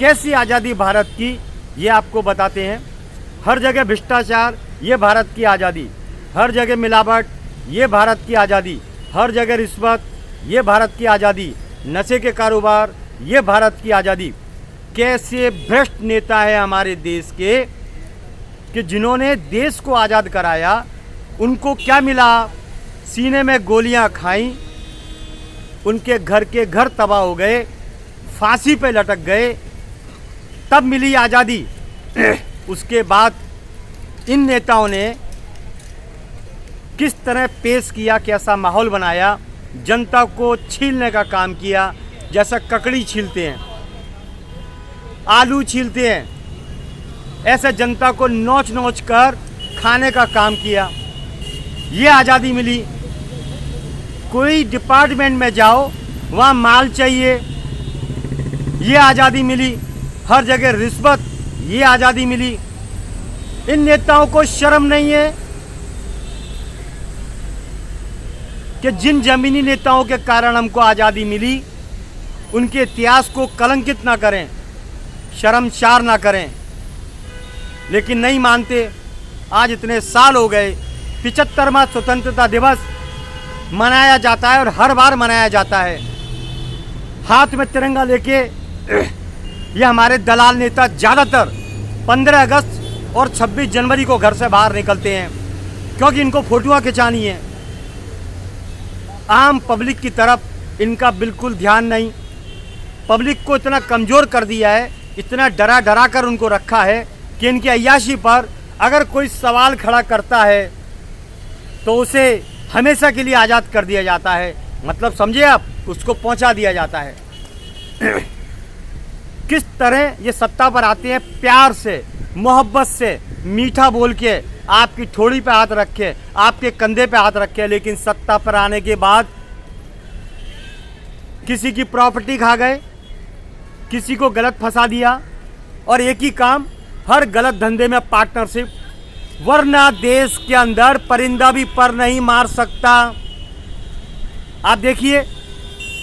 कैसी आज़ादी भारत की, ये आपको बताते हैं। हर जगह भ्रष्टाचार, ये भारत की आज़ादी। हर जगह मिलावट, ये भारत की आज़ादी। हर जगह रिश्वत, ये भारत की आज़ादी। नशे के कारोबार, ये भारत की आज़ादी। कैसे भ्रष्ट नेता है हमारे देश के कि जिन्होंने देश को आज़ाद कराया, उनको क्या मिला? सीने में गोलियां खाई, उनके घर के घर तबाह हो गए, फांसी पे लटक गए, तब मिली आज़ादी। उसके बाद इन नेताओं ने किस तरह पेश किया, कैसा माहौल बनाया, जनता को छीलने का काम किया। जैसा ककड़ी छीलते हैं, आलू छीलते हैं, ऐसे जनता को नोच नोच कर खाने का काम किया। ये आज़ादी मिली। कोई डिपार्टमेंट में जाओ, वहाँ माल चाहिए, ये आज़ादी मिली। हर जगह रिश्वत, ये आज़ादी मिली। इन नेताओं को शर्म नहीं है कि जिन जमीनी नेताओं के कारण हमको आज़ादी मिली, उनके इतिहास को कलंकित ना करें, शर्मसार ना करें। लेकिन नहीं मानते। आज इतने साल हो गए, 75वां स्वतंत्रता दिवस मनाया जाता है और हर बार मनाया जाता है। हाथ में तिरंगा लेके ये हमारे दलाल नेता ज़्यादातर 15 अगस्त और 26 जनवरी को घर से बाहर निकलते हैं, क्योंकि इनको फोटोआं खिंचानी है। आम पब्लिक की तरफ इनका बिल्कुल ध्यान नहीं। पब्लिक को इतना कमज़ोर कर दिया है, इतना डरा डरा कर उनको रखा है कि इनकी अय्याशी पर अगर कोई सवाल खड़ा करता है तो उसे हमेशा के लिए आज़ाद कर दिया जाता है। मतलब समझे आप, उसको पहुंचा दिया जाता है। किस तरह ये सत्ता पर आते हैं, प्यार से, मोहब्बत से, मीठा बोल के आपकी ठोड़ी पे हाथ रखे, आपके कंधे पे हाथ रखे, लेकिन सत्ता पर आने के बाद किसी की प्रॉपर्टी खा गए, किसी को गलत फंसा दिया, और एक ही काम, हर गलत धंधे में पार्टनरशिप। वरना देश के अंदर परिंदा भी पर नहीं मार सकता। आप देखिए,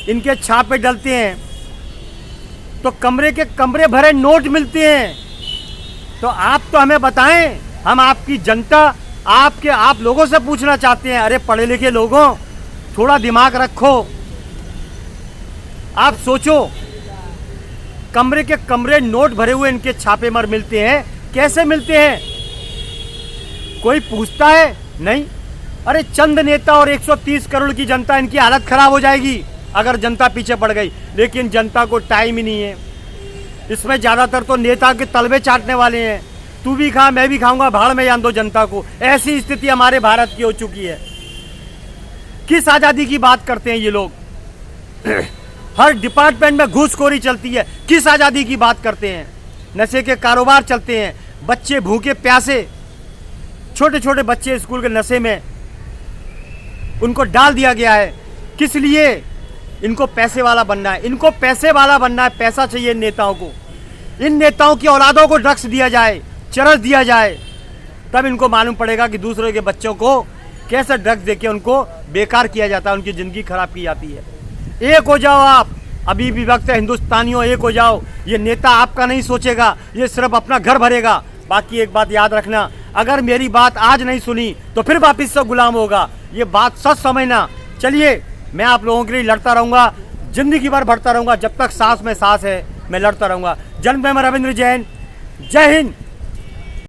इनके छापे डलते हैं तो कमरे के कमरे भरे नोट मिलते हैं। तो आप तो हमें बताएं, हम आपकी जनता, आप लोगों से पूछना चाहते हैं। अरे पढ़े लिखे लोगों, थोड़ा दिमाग रखो। आप सोचो, कमरे के कमरे नोट भरे हुए इनके छापे मार मिलते हैं। कैसे मिलते हैं? कोई पूछता है? नहीं। अरे चंद नेता और 130 करोड़ की जनता, इनकी हालत खराब हो जाएगी अगर जनता पीछे पड़ गई। लेकिन जनता को टाइम ही नहीं है। इसमें ज़्यादातर तो नेता के तलवे चाटने वाले हैं। तू भी खा, मैं भी खाऊंगा, भाड़ में जान दो जनता को। ऐसी स्थिति हमारे भारत की हो चुकी है। किस आज़ादी की बात करते हैं ये लोग? हर डिपार्टमेंट में घूसखोरी चलती है। किस आज़ादी की बात करते हैं? नशे के कारोबार चलते हैं। बच्चे भूखे प्यासे, छोटे छोटे बच्चे स्कूल के नशे में उनको डाल दिया गया है। किस लिए? इनको पैसे वाला बनना है। इनको पैसे वाला बनना है, पैसा चाहिए इन नेताओं को। इन नेताओं की औलादों को ड्रग्स दिया जाए, चरस दिया जाए, तब इनको मालूम पड़ेगा कि दूसरों के बच्चों को कैसे ड्रग्स देके उनको बेकार किया जाता है, उनकी ज़िंदगी खराब की जाती है। एक हो जाओ आप, अभी भी वक्त है हिंदुस्तानियों, एक हो जाओ। ये नेता आपका नहीं सोचेगा, ये सिर्फ अपना घर भरेगा। बाकी एक बात याद रखना, अगर मेरी बात आज नहीं सुनी तो फिर वापिस से गुलाम होगा। ये बात सच समझना। चलिए, मैं आप लोगों के लिए लड़ता रहूँगा, ज़िंदगी भर बढ़ता रहूँगा। जब तक सांस में सांस है, मैं लड़ता रहूँगा। जन्म में रविंद्र जैन। जय हिंद।